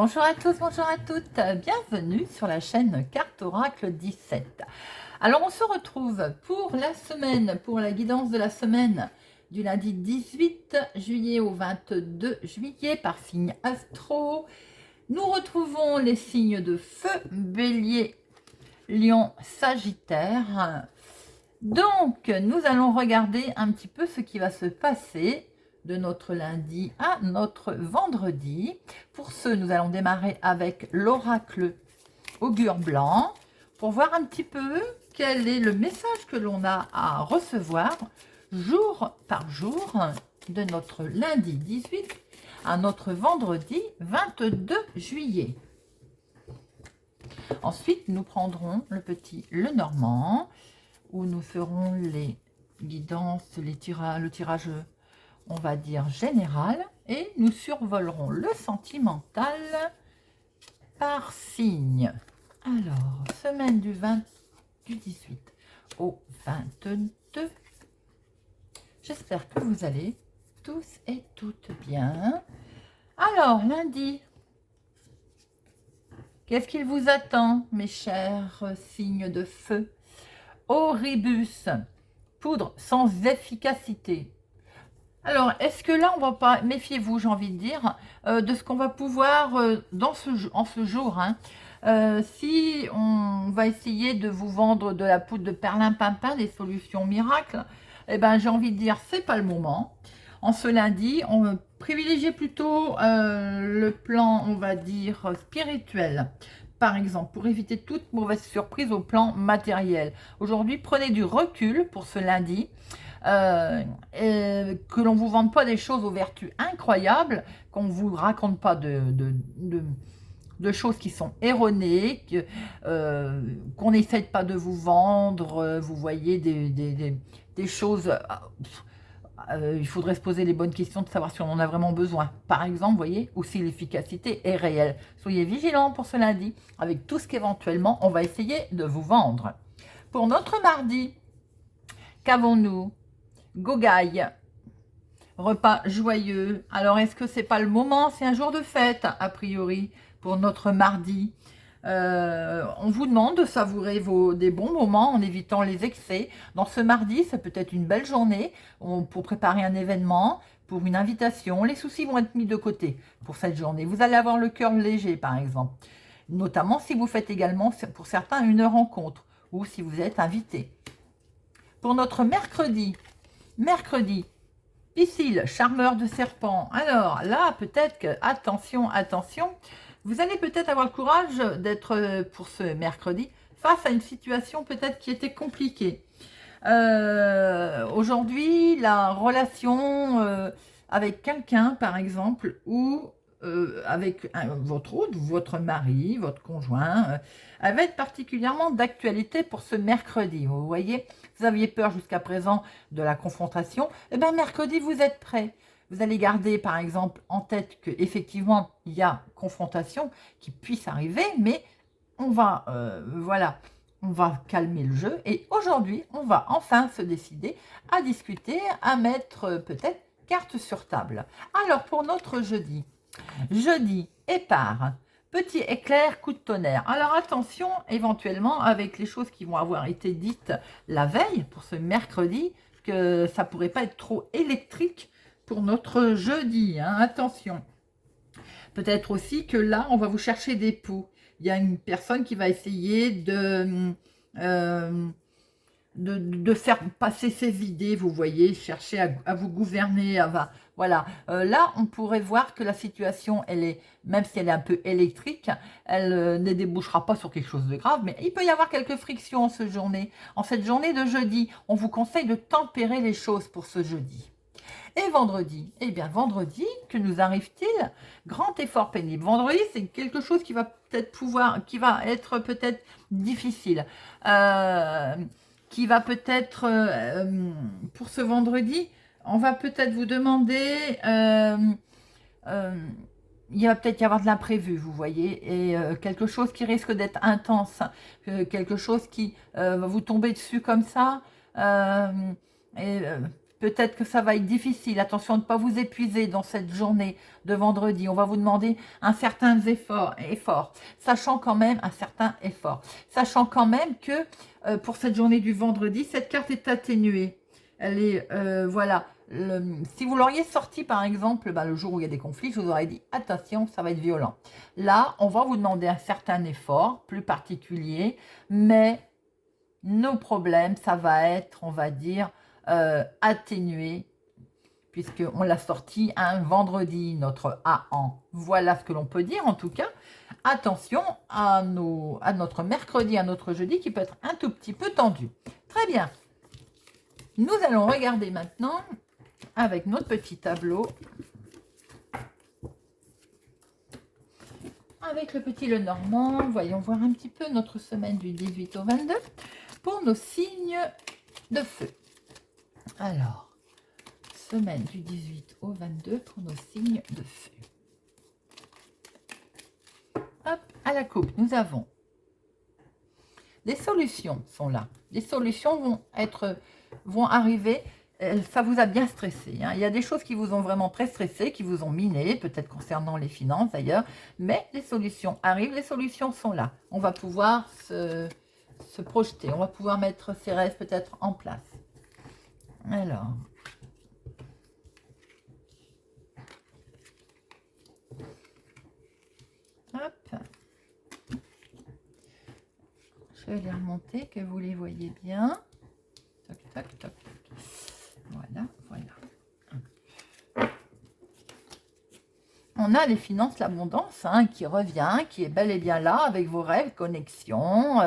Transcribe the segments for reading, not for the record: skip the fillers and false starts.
Bonjour à tous, bonjour à toutes, bienvenue sur la chaîne Carte Oracle 17. Alors on se retrouve pour la semaine, pour la guidance de la semaine du lundi 18 juillet au 22 juillet par signe astro. Nous retrouvons les signes de feu, bélier, lion, sagittaire. Donc nous allons regarder un petit peu ce qui va se passer de notre lundi à notre vendredi. Pour ce, nous allons démarrer avec l'oracle augure blanc pour voir un petit peu quel est le message que l'on a à recevoir jour par jour de notre lundi 18 à notre vendredi 22 juillet. Ensuite, nous prendrons le petit Lenormand où nous ferons les guidances, le tirage, on va dire, général, et nous survolerons le sentimental par signe. Alors, semaine du 18 au 22. J'espère que vous allez tous et toutes bien. Alors, lundi, qu'est-ce qu'il vous attend, mes chers signes de feu? Oribus, poudre sans efficacité. Alors, est-ce que là, on va pas, méfiez-vous, j'ai envie de dire, de ce qu'on va pouvoir, en ce jour, hein. Si on va essayer de vous vendre de la poudre de perlimpinpin, des solutions miracles, eh ben, j'ai envie de dire, c'est pas le moment. En ce lundi, on privilégie plutôt le plan, on va dire, spirituel. Par exemple, pour éviter toute mauvaise surprise au plan matériel. Aujourd'hui, prenez du recul pour ce lundi. Que l'on ne vous vende pas des choses aux vertus incroyables, qu'on ne vous raconte pas de choses qui sont erronées, qu'on n'essaie pas de vous vendre, vous voyez, des choses... il faudrait se poser les bonnes questions de savoir si on en a vraiment besoin. Par exemple, vous voyez, ou si l'efficacité est réelle. Soyez vigilants pour ce lundi, avec tout ce qu'éventuellement on va essayer de vous vendre. Pour notre mardi, qu'avons-nous? Gogaille, repas joyeux. Alors, est-ce que c'est pas le moment? C'est un jour de fête, a priori, pour notre mardi. On vous demande de savourer des bons moments en évitant les excès. Dans ce mardi, ça peut être une belle journée pour préparer un événement, pour une invitation. Les soucis vont être mis de côté pour cette journée. Vous allez avoir le cœur léger, par exemple. Notamment si vous faites également, pour certains, une rencontre ou si vous êtes invité. Pour notre mercredi, Piscile, charmeur de serpent. Alors là, peut-être que, attention, vous allez peut-être avoir le courage d'être, pour ce mercredi, face à une situation peut-être qui était compliquée. Aujourd'hui, la relation avec quelqu'un, par exemple, ou avec votre mari, votre conjoint, elle va être particulièrement d'actualité pour ce mercredi. Vous voyez, vous aviez peur jusqu'à présent de la confrontation. Et bien, mercredi, vous êtes prêts. Vous allez garder, par exemple, en tête qu'effectivement, il y a confrontation qui puisse arriver, mais on va, voilà, on va calmer le jeu. Et aujourd'hui, on va enfin se décider à discuter, à mettre peut-être carte sur table. Alors, pour notre jeudi, épars, petit éclair, coup de tonnerre. Alors attention, éventuellement, avec les choses qui vont avoir été dites la veille, pour ce mercredi, que ça pourrait pas être trop électrique pour notre jeudi, hein, attention. Peut-être aussi que là, on va vous chercher des poux. Il y a une personne qui va essayer de faire passer ses idées, vous voyez, chercher à vous gouverner, voilà. Là, on pourrait voir que la situation, elle est, même si elle est un peu électrique, elle ne débouchera pas sur quelque chose de grave, mais il peut y avoir quelques frictions en cette journée de jeudi. On vous conseille de tempérer les choses pour ce jeudi. Et vendredi, eh bien vendredi, que nous arrive-t-il? Grand effort pénible. Vendredi, c'est quelque chose qui va être peut-être difficile. Qui va peut-être, pour ce vendredi, on va peut-être vous demander, il va peut-être y avoir de l'imprévu, vous voyez, et quelque chose qui risque d'être intense, quelque chose qui va vous tomber dessus comme ça, et Peut-être que ça va être difficile. Attention à ne pas vous épuiser dans cette journée de vendredi. On va vous demander un certain effort, sachant quand même un certain effort. Sachant quand même que pour cette journée du vendredi, cette carte est atténuée. Elle est, voilà. Si vous l'auriez sorti par exemple le jour où il y a des conflits, je vous aurais dit attention, ça va être violent. Là, on va vous demander un certain effort plus particulier, mais nos problèmes, ça va être, on va dire, atténué, puisqu'on l'a sorti un vendredi, notre AAN. Voilà ce que l'on peut dire en tout cas. Attention à notre mercredi, à notre jeudi qui peut être un tout petit peu tendu. Très bien. Nous allons regarder maintenant avec notre petit tableau, avec le petit Lenormand. Voyons voir un petit peu notre semaine du 18 au 22 pour nos signes de feu. Alors, semaine du 18 au 22 pour nos signes de feu. Hop, à la coupe, nous avons des solutions sont là. Les solutions vont arriver. Ça vous a bien stressé. Hein. Il y a des choses qui vous ont vraiment très stressé, qui vous ont miné, peut-être concernant les finances d'ailleurs. Mais les solutions arrivent, les solutions sont là. On va pouvoir se projeter. On va pouvoir mettre ses rêves peut-être en place. Alors. Hop. Je vais les remonter, que vous les voyez bien. Toc, toc, toc. Voilà, voilà. On a les finances, l'abondance hein, qui revient, qui est bel et bien là avec vos rêves, connexions,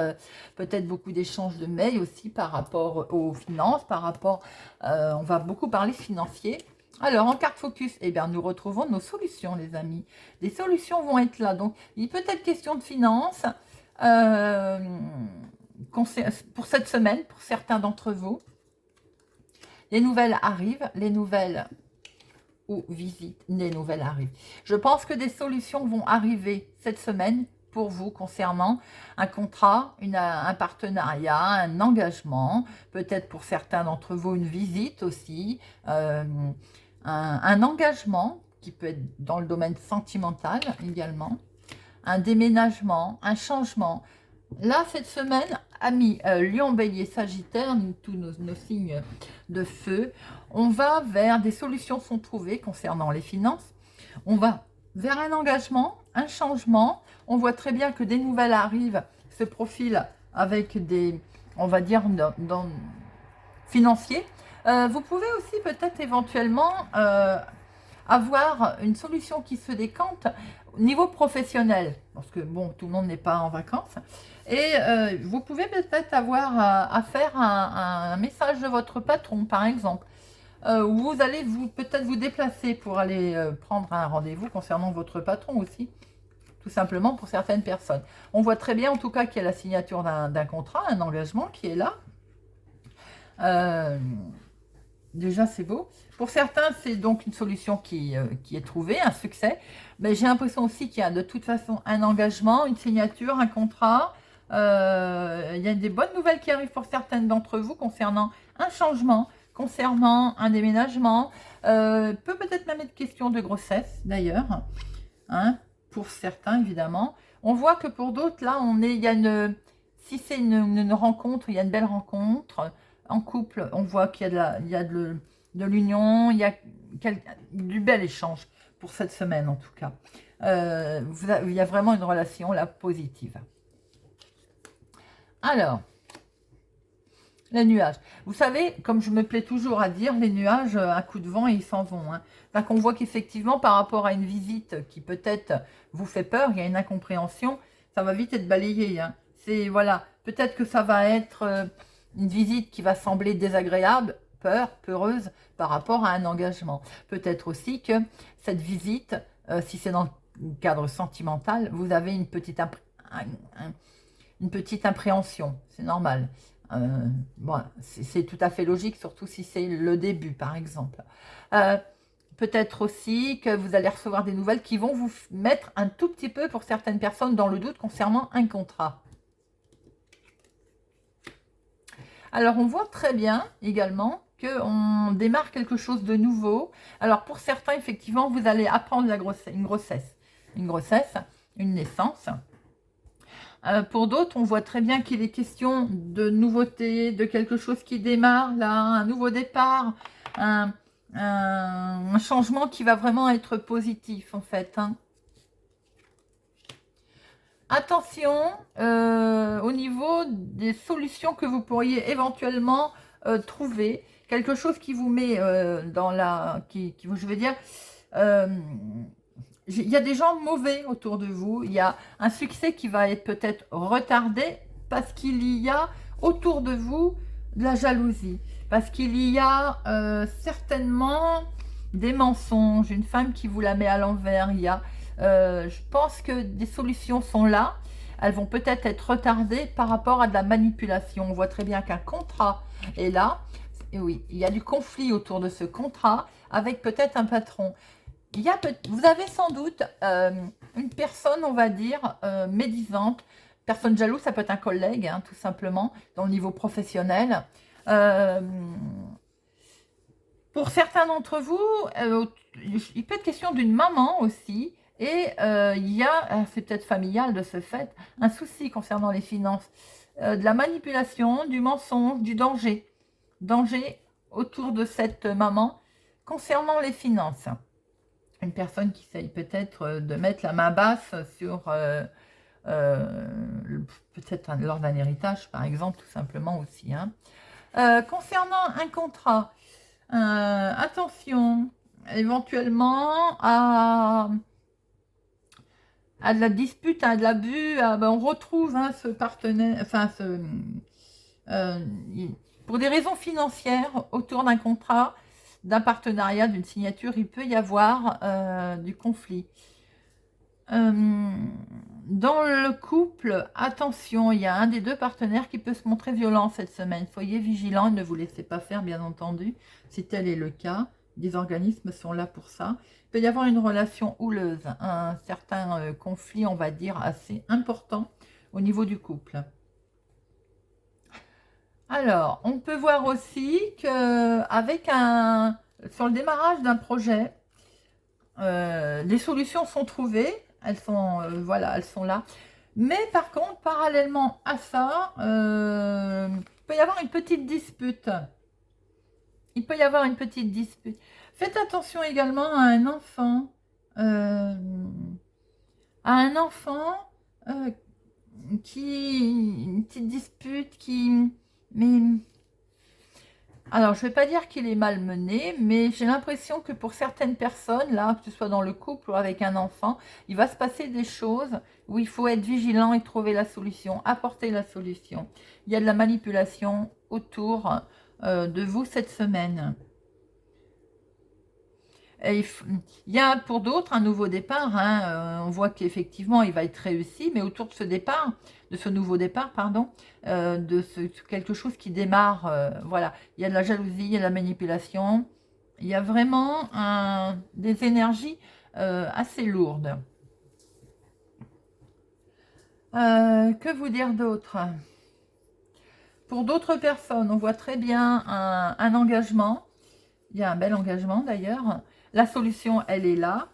peut-être beaucoup d'échanges de mails aussi par rapport aux finances, par rapport, on va beaucoup parler financier. Alors, en carte focus, eh bien, nous retrouvons nos solutions, les amis. Les solutions vont être là. Donc, il peut être question de finances pour cette semaine, pour certains d'entre vous. Les nouvelles arrivent, les nouvelles ou visites, les nouvelles arrivent. Je pense que des solutions vont arriver cette semaine pour vous concernant un contrat, un partenariat, un engagement, peut-être pour certains d'entre vous une visite aussi, un engagement qui peut être dans le domaine sentimental également, un déménagement, un changement. Là, cette semaine, amis, Lion, Bélier, Sagittaire, tous nos signes de feu, on va vers des solutions sont trouvées concernant les finances. On va vers un engagement, un changement. On voit très bien que des nouvelles arrivent, se profilent avec des, on va dire, financiers. Vous pouvez aussi peut-être éventuellement avoir une solution qui se décante au niveau professionnel, parce que bon, tout le monde n'est pas en vacances, et vous pouvez peut-être avoir à faire un message de votre patron, par exemple, où vous allez peut-être vous déplacer pour aller prendre un rendez-vous concernant votre patron aussi, tout simplement pour certaines personnes. On voit très bien en tout cas qu'il y a la signature d'un contrat, un engagement qui est là. Déjà, c'est beau. Pour certains, c'est donc une solution qui est trouvée, un succès. Mais j'ai l'impression aussi qu'il y a de toute façon un engagement, une signature, un contrat. Il y a des bonnes nouvelles qui arrivent pour certaines d'entre vous concernant un changement, concernant un déménagement. Peut-être même être question de grossesse, d'ailleurs. Hein, pour certains, évidemment. On voit que pour d'autres, là, si c'est une rencontre, il y a une belle rencontre. En couple, on voit qu'il y a de l'union, il y a du bel échange pour cette semaine en tout cas. Il y a vraiment une relation là positive. Alors, les nuages. Vous savez, comme je me plais toujours à dire, les nuages, un coup de vent et ils s'en vont. Hein. Donc on voit qu'effectivement, par rapport à une visite qui peut-être vous fait peur, il y a une incompréhension, ça va vite être balayé. Hein. C'est, voilà, peut-être que ça va être une visite qui va sembler désagréable, peureuse par rapport à un engagement. Peut-être aussi que cette visite, si c'est dans le cadre sentimental, vous avez une petite appréhension. C'est normal. Bon, c'est tout à fait logique, surtout si c'est le début, par exemple. Peut-être aussi que vous allez recevoir des nouvelles qui vont vous mettre un tout petit peu, pour certaines personnes, dans le doute concernant un contrat. Alors, on voit très bien également qu'on démarre quelque chose de nouveau. Alors pour certains, effectivement, vous allez apprendre une grossesse, une naissance. Pour d'autres, on voit très bien qu'il est question de nouveauté, de quelque chose qui démarre, là, un nouveau départ, un changement qui va vraiment être positif, en fait. Hein. Attention au niveau des solutions que vous pourriez éventuellement trouver. Quelque chose qui vous met dans la... je veux dire... il y a des gens mauvais autour de vous. Il y a un succès qui va être peut-être retardé parce qu'il y a autour de vous de la jalousie. Parce qu'il y a certainement des mensonges, une femme qui vous la met à l'envers. Il y a, je pense que des solutions sont là. Elles vont peut-être être retardées par rapport à de la manipulation. On voit très bien qu'un contrat est là. Et oui, il y a du conflit autour de ce contrat avec peut-être un patron. Vous avez sans doute une personne, on va dire, médisante. Personne jalouse, ça peut être un collègue, hein, tout simplement, dans le niveau professionnel. Pour certains d'entre vous, il peut être question d'une maman aussi. Et il y a, c'est peut-être familial de ce fait, un souci concernant les finances. De la manipulation, du mensonge, du danger. Danger autour de cette maman concernant les finances. Une personne qui essaye peut-être de mettre la main basse sur peut-être lors d'un héritage, par exemple, tout simplement aussi. Hein. Concernant un contrat, attention éventuellement à de la dispute, à de l'abus. On retrouve hein, ce partenaire, enfin, pour des raisons financières autour d'un contrat, d'un partenariat, d'une signature, il peut y avoir du conflit. Dans le couple, attention, il y a un des deux partenaires qui peut se montrer violent cette semaine. Soyez vigilants, ne vous laissez pas faire, bien entendu, si tel est le cas. Des organismes sont là pour ça. Il peut y avoir une relation houleuse, un certain conflit, on va dire, assez important au niveau du couple. Alors, on peut voir aussi qu'avec sur le démarrage d'un projet, des solutions sont trouvées, elles sont, voilà, elles sont là. Mais par contre, parallèlement à ça, il peut y avoir une petite dispute. Il peut y avoir une petite dispute. Faites attention également à un enfant. Une petite dispute qui... Mais... Alors, je ne vais pas dire qu'il est malmené, mais j'ai l'impression que pour certaines personnes, là, que ce soit dans le couple ou avec un enfant, il va se passer des choses où il faut être vigilant et trouver la solution, apporter la solution. Il y a de la manipulation autour de vous cette semaine. Et il y a pour d'autres un nouveau départ. Hein, on voit qu'effectivement, il va être réussi, mais autour de ce départ, de ce nouveau départ, pardon, quelque chose qui démarre. Voilà, il y a de la jalousie, il y a de la manipulation. Il y a vraiment des énergies assez lourdes. Que vous dire d'autre? Pour d'autres personnes, on voit très bien un engagement. Il y a un bel engagement d'ailleurs. La solution, elle est là.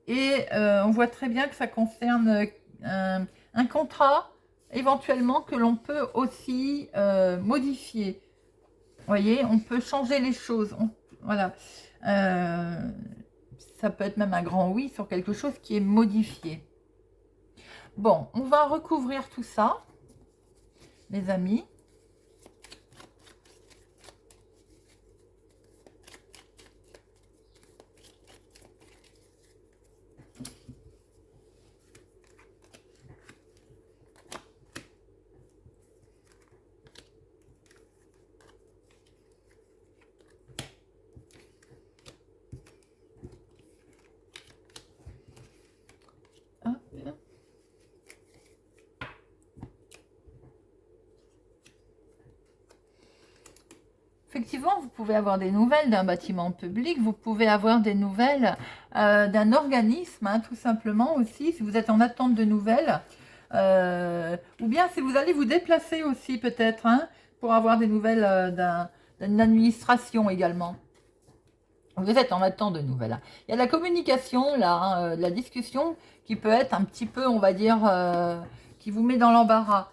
Et on voit très bien que ça concerne un contrat, éventuellement, que l'on peut aussi modifier. Vous voyez, on peut changer les choses. Voilà. Ça peut être même un grand oui sur quelque chose qui est modifié. Bon, on va recouvrir tout ça, les amis. Effectivement, vous pouvez avoir des nouvelles d'un bâtiment public, vous pouvez avoir des nouvelles d'un organisme, hein, tout simplement aussi, si vous êtes en attente de nouvelles. Ou bien si vous allez vous déplacer aussi peut-être, hein, pour avoir des nouvelles une administration également. Vous êtes en attente de nouvelles. Hein. Il y a la communication, là, hein, la discussion qui peut être un petit peu, on va dire, qui vous met dans l'embarras.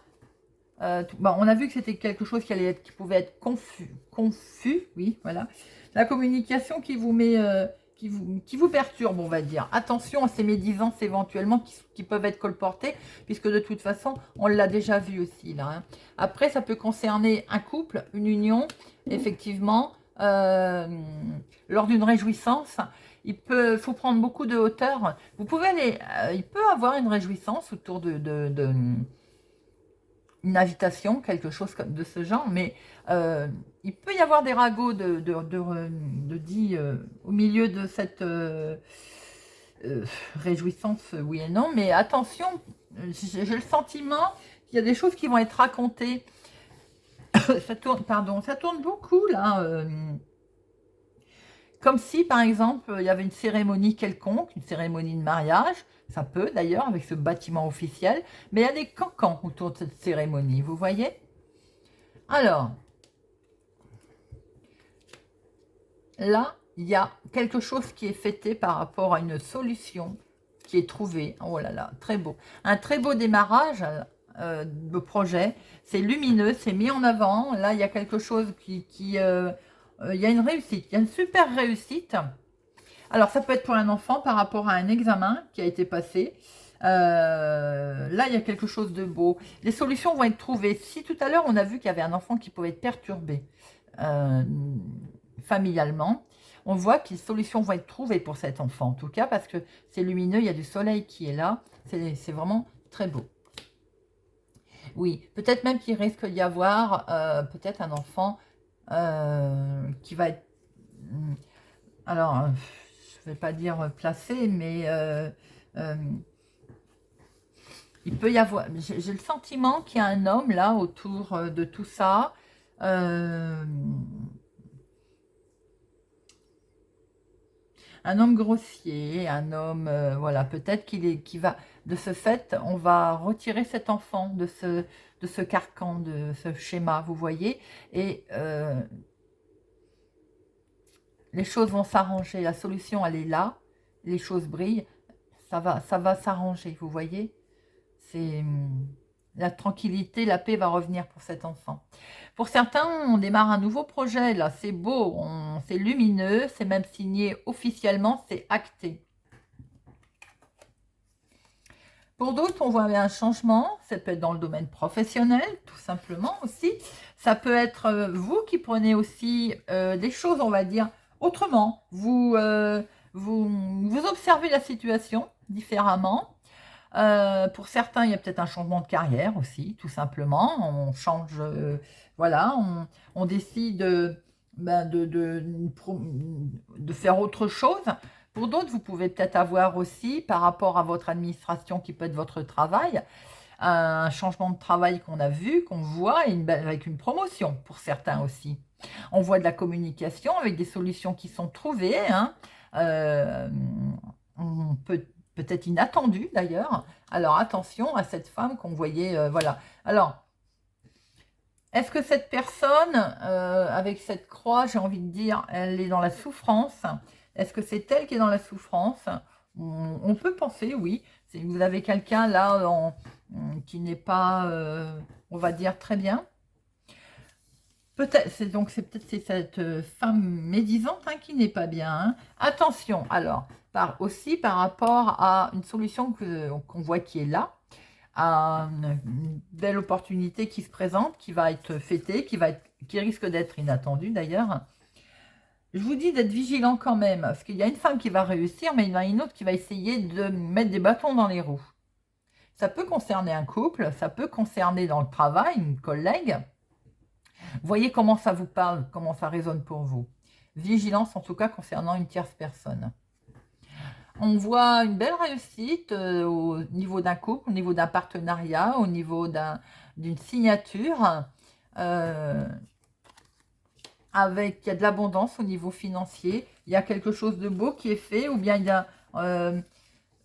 Bon, on a vu que c'était quelque chose qui pouvait être confus, oui, voilà. La communication qui vous met, qui vous perturbe, on va dire. Attention à ces médisances éventuellement qui peuvent être colportées, puisque de toute façon, on l'a déjà vu aussi là. Hein. Après, ça peut concerner un couple, une union, effectivement, lors d'une réjouissance. Faut prendre beaucoup de hauteur. Vous pouvez aller, il peut avoir une réjouissance autour de une invitation, quelque chose de ce genre, mais il peut y avoir des ragots de dit au milieu de cette réjouissance, oui et non, mais attention, j'ai le sentiment qu'il y a des choses qui vont être racontées. Ça tourne beaucoup là. Comme si, par exemple, il y avait une cérémonie quelconque, une cérémonie de mariage, ça peut d'ailleurs, avec ce bâtiment officiel, mais il y a des cancans autour de cette cérémonie, vous voyez? Alors, là, il y a quelque chose qui est fêté par rapport à une solution qui est trouvée. Oh là là, très beau. Un très beau démarrage de projet. C'est lumineux, c'est mis en avant. Là, il y a quelque chose il y a une réussite, il y a une super réussite. Alors, ça peut être pour un enfant par rapport à un examen qui a été passé. Là, il y a quelque chose de beau. Les solutions vont être trouvées. Si tout à l'heure, on a vu qu'il y avait un enfant qui pouvait être perturbé familialement, on voit que les solutions vont être trouvées pour cet enfant, en tout cas, parce que c'est lumineux, il y a du soleil qui est là. C'est vraiment très beau. Oui, peut-être même qu'il risque d'y avoir peut-être un enfant qui va être... Alors, je ne vais pas dire placé, mais il peut y avoir... J'ai le sentiment qu'il y a un homme là autour de tout ça. Un homme grossier, un homme, voilà, peut-être qu'il va, de ce fait, on va retirer cet enfant de ce carcan, de ce schéma, vous voyez, et les choses vont s'arranger, la solution, elle est là, les choses brillent, ça va s'arranger, vous voyez, c'est la tranquillité, la paix va revenir pour cet enfant. Pour certains, on démarre un nouveau projet, là, c'est beau, c'est lumineux, c'est même signé officiellement, c'est acté. Pour d'autres, on voit un changement, ça peut être dans le domaine professionnel, tout simplement aussi. Ça peut être vous qui prenez aussi des choses, on va dire, autrement. Vous observez la situation différemment. Pour certains, il y a peut-être un changement de carrière aussi, tout simplement. On change, voilà, on décide de faire autre chose. Pour d'autres, vous pouvez peut-être avoir aussi, par rapport à votre administration qui peut être votre travail, un changement de travail qu'on a vu, qu'on voit, avec une promotion pour certains aussi. On voit de la communication avec des solutions qui sont trouvées. Hein. On peut-être inattendues d'ailleurs. Alors attention à cette femme qu'on voyait, voilà. Alors, est-ce que cette personne, avec cette croix, j'ai envie de dire, elle est dans la souffrance? Est-ce que c'est elle qui est dans la souffrance? On peut penser, oui. Si vous avez quelqu'un là qui n'est pas, on va dire, très bien. Peut-être, c'est peut-être cette femme médisante hein, qui n'est pas bien. Hein. Attention, alors, aussi par rapport à une solution qu'on voit qui est là, à une belle opportunité qui se présente, qui va être fêtée, qui risque d'être inattendue d'ailleurs. Je vous dis d'être vigilant quand même, parce qu'il y a une femme qui va réussir, mais il y en a une autre qui va essayer de mettre des bâtons dans les roues. Ça peut concerner un couple, ça peut concerner dans le travail, une collègue. Voyez comment ça vous parle, comment ça résonne pour vous. Vigilance en tout cas concernant une tierce personne. On voit une belle réussite au niveau d'un couple, au niveau d'un partenariat, au niveau d'une signature. Il y a de l'abondance au niveau financier, il y a quelque chose de beau qui est fait, ou bien il y a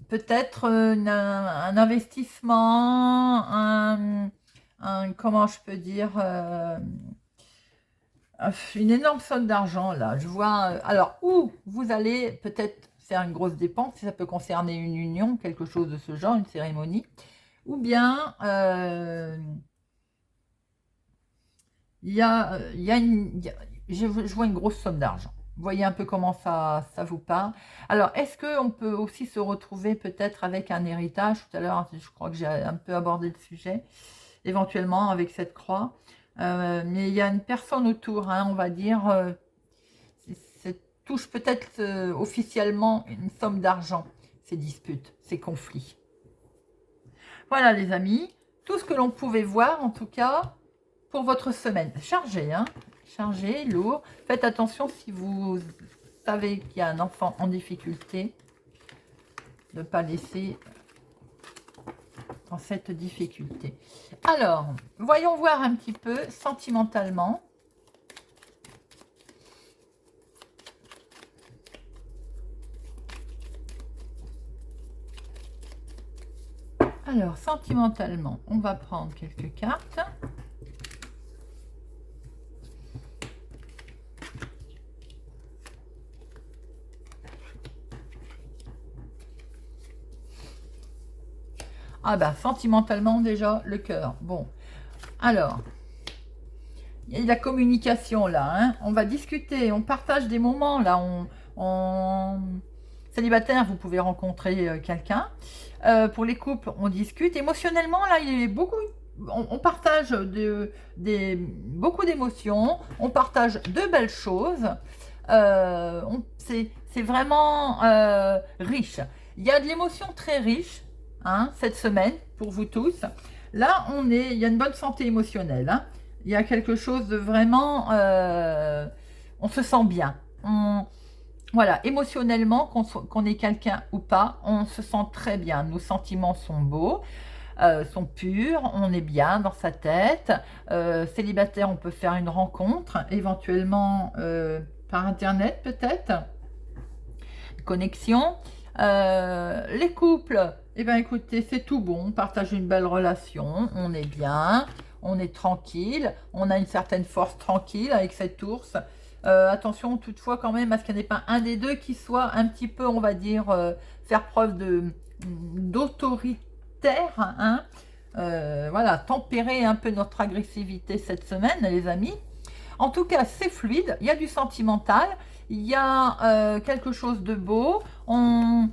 peut-être un investissement, comment je peux dire, Une énorme somme d'argent, là. Je vois... alors, où vous allez peut-être faire une grosse dépense, si ça peut concerner une union, quelque chose de ce genre, une cérémonie. Ou bien, il y a une... je vois une grosse somme d'argent. Vous voyez un peu comment ça vous parle. Alors, est-ce qu'on peut aussi se retrouver peut-être avec un héritage? Tout à l'heure, je crois que j'ai un peu abordé le sujet, éventuellement avec cette croix. Mais il y a une personne autour, hein, on va dire, ça touche peut-être officiellement une somme d'argent, ces disputes, ces conflits. Voilà les amis, tout ce que l'on pouvait voir en tout cas pour votre semaine. Chargé, hein, chargé, lourd. Faites attention si vous savez qu'il y a un enfant en difficulté, de ne pas laisser dans cette difficulté. Alors, voyons voir un petit peu sentimentalement. Alors, sentimentalement, on va prendre quelques cartes. Ah bah, sentimentalement déjà, le cœur. Bon, alors, il y a la communication là, hein. On va discuter, on partage des moments là. Célibataire, vous pouvez rencontrer quelqu'un. Pour les couples, on discute. Émotionnellement, là, il y a beaucoup... On partage beaucoup d'émotions, on partage de belles choses. C'est vraiment riche. Il y a de l'émotion très riche, hein, cette semaine, pour vous tous. Là, il y a une bonne santé émotionnelle, hein. Il y a quelque chose de vraiment... on se sent bien. Voilà, émotionnellement, qu'on ait quelqu'un ou pas, on se sent très bien. Nos sentiments sont beaux, sont purs, on est bien dans sa tête. Célibataire, on peut faire une rencontre, éventuellement par Internet peut-être. Connexion. Les couples, eh bien écoutez, c'est tout bon, on partage une belle relation, on est bien, on est tranquille, on a une certaine force tranquille avec cet ours. Attention toutefois quand même à ce qu'il n'y ait pas un des deux qui soit un petit peu, on va dire, faire preuve d'autoritaire, hein. Voilà, tempérer un peu notre agressivité cette semaine, les amis. En tout cas, c'est fluide, il y a du sentimental, il y a quelque chose de beau, on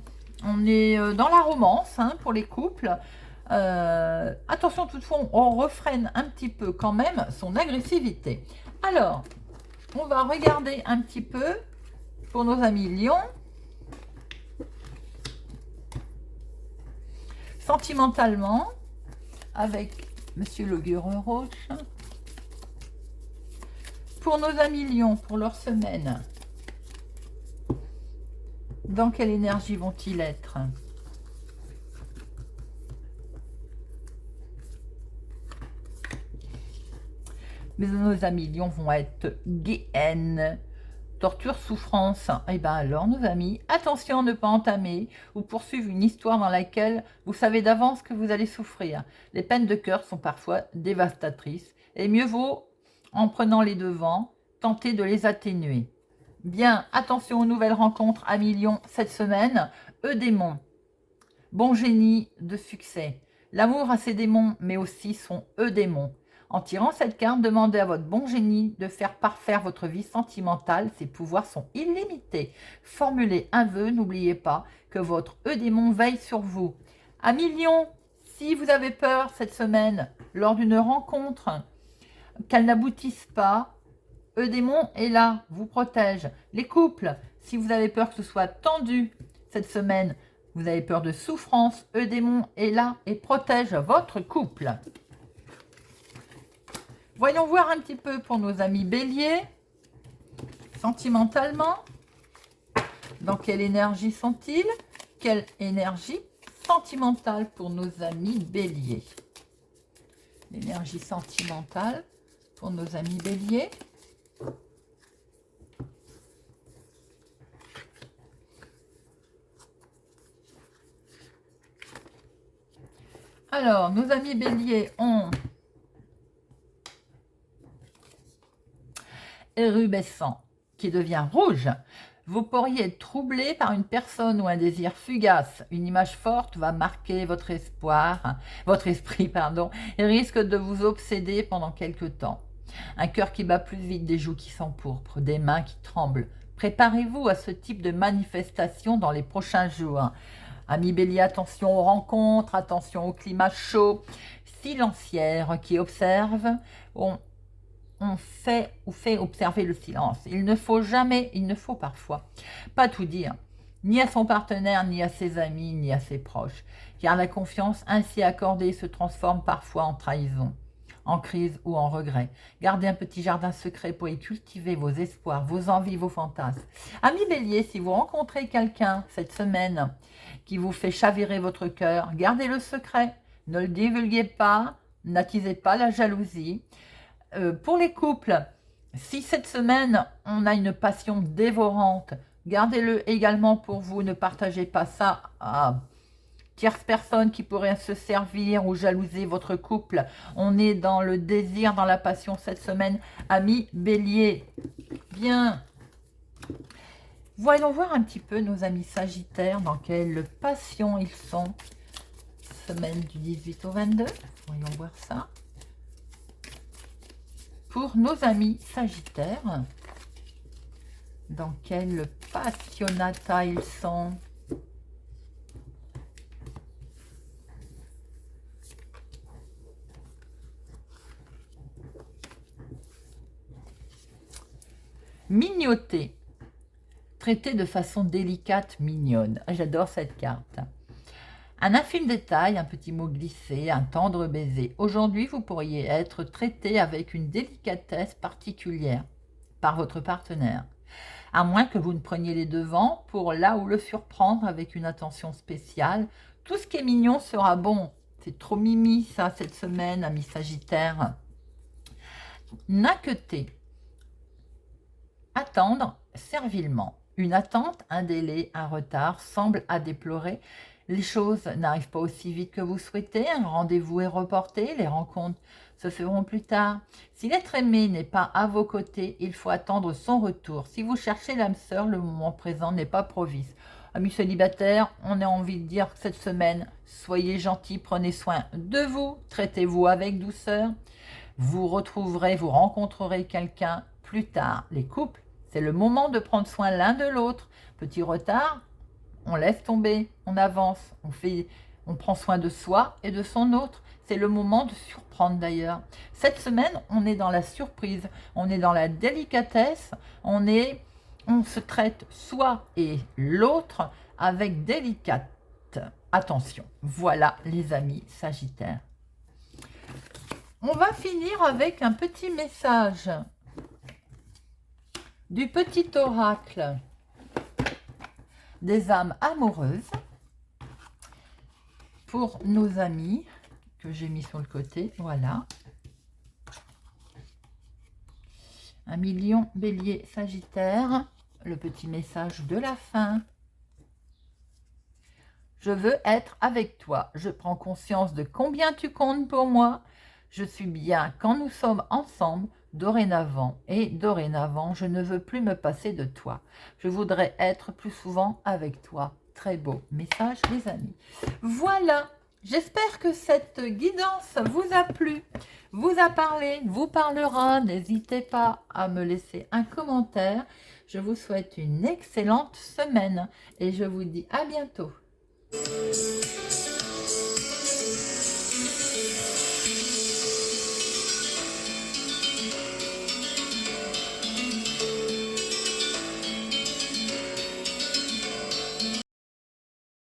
est dans la romance, hein, pour les couples. Attention toutefois, on refrène un petit peu quand même son agressivité. Alors, on va regarder un petit peu pour nos amis lions. Sentimentalement, avec Monsieur l'augure Roche. Pour nos amis lions, pour leur semaine, dans quelle énergie vont-ils être? Mais nos amis lions vont être gaine, torture, souffrance. Et bien alors, nos amis, attention à ne pas entamer ou poursuivre une histoire dans laquelle vous savez d'avance que vous allez souffrir. Les peines de cœur sont parfois dévastatrices et mieux vaut, en prenant les devants, tenter de les atténuer. Bien, attention aux nouvelles rencontres, amis lions, cette semaine. Démons, bon génie de succès. L'amour a ses démons, mais aussi son démons. En tirant cette carte, demandez à votre bon génie de faire parfaire votre vie sentimentale. Ses pouvoirs sont illimités. Formulez un vœu, n'oubliez pas que votre démon veille sur vous. Amis lions, si vous avez peur cette semaine, lors d'une rencontre, qu'elle n'aboutisse pas, démon est là, vous protège. Les couples, si vous avez peur que ce soit tendu cette semaine, vous avez peur de souffrance, démon est là et protège votre couple. Voyons voir un petit peu pour nos amis béliers, sentimentalement. Dans quelle énergie sont-ils? Quelle énergie sentimentale pour nos amis béliers? L'énergie sentimentale pour nos amis béliers. Alors, nos amis béliers ont érubescent qui devient rouge. Vous pourriez être troublé par une personne ou un désir fugace. Une image forte va marquer votre esprit, et risque de vous obséder pendant quelque temps. Un cœur qui bat plus vite, des joues qui s'empourprent, des mains qui tremblent. Préparez-vous à ce type de manifestation dans les prochains jours. Amis Bélier, attention aux rencontres, attention au climat chaud, silenciaire qui observe. On fait observer le silence. Il ne faut parfois pas tout dire, ni à son partenaire, ni à ses amis, ni à ses proches, car la confiance ainsi accordée se transforme parfois en trahison, en crise ou en regret. Gardez un petit jardin secret pour y cultiver vos espoirs, vos envies, vos fantasmes. Amis Bélier, si vous rencontrez quelqu'un cette semaine qui vous fait chavirer votre cœur, gardez-le secret, ne le divulguez pas, n'attisez pas la jalousie. Pour les couples, si cette semaine on a une passion dévorante, gardez-le également pour vous, ne partagez pas ça à tierce personne qui pourrait se servir ou jalouser votre couple. On est dans le désir, dans la passion cette semaine, amis Bélier. Bien, voyons voir un petit peu nos amis Sagittaires, dans quelle passion ils sont, semaine du 18 au 22, voyons voir ça. Pour nos amis Sagittaires, dans quel passionnata ils sont. Mignoter, traiter de façon délicate, mignonne. J'adore cette carte. Un infime détail, un petit mot glissé, un tendre baiser. Aujourd'hui, vous pourriez être traité avec une délicatesse particulière par votre partenaire. À moins que vous ne preniez les devants pour là où le surprendre avec une attention spéciale. Tout ce qui est mignon sera bon. C'est trop mimi ça cette semaine, amis Sagittaires. Naqueter. Attendre servilement. Une attente, un délai, un retard semble à déplorer. Les choses n'arrivent pas aussi vite que vous souhaitez, un rendez-vous est reporté, les rencontres se feront plus tard. Si l'être aimé n'est pas à vos côtés, il faut attendre son retour. Si vous cherchez l'âme sœur, le moment présent n'est pas propice. Amis célibataires, on a envie de dire que cette semaine, soyez gentils, prenez soin de vous, traitez-vous avec douceur. Vous rencontrerez quelqu'un plus tard. Les couples, c'est le moment de prendre soin l'un de l'autre. Petit retard, on laisse tomber, on avance, on prend soin de soi et de son autre. C'est le moment de surprendre d'ailleurs. Cette semaine, on est dans la surprise, on est dans la délicatesse, on se traite soi et l'autre avec délicate attention. Voilà les amis Sagittaires. On va finir avec un petit message du petit oracle des âmes amoureuses pour nos amis que j'ai mis sur le côté. Voilà. 1 million Bélier Sagittaire. Le petit message de la fin. Je veux être avec toi. Je prends conscience de combien tu comptes pour moi. Je suis bien quand nous sommes ensemble. Dorénavant, je ne veux plus me passer de toi. Je voudrais être plus souvent avec toi. Très beau message, les amis. Voilà, j'espère que cette guidance vous a plu, vous a parlé, vous parlera. N'hésitez pas à me laisser un commentaire. Je vous souhaite une excellente semaine et je vous dis à bientôt.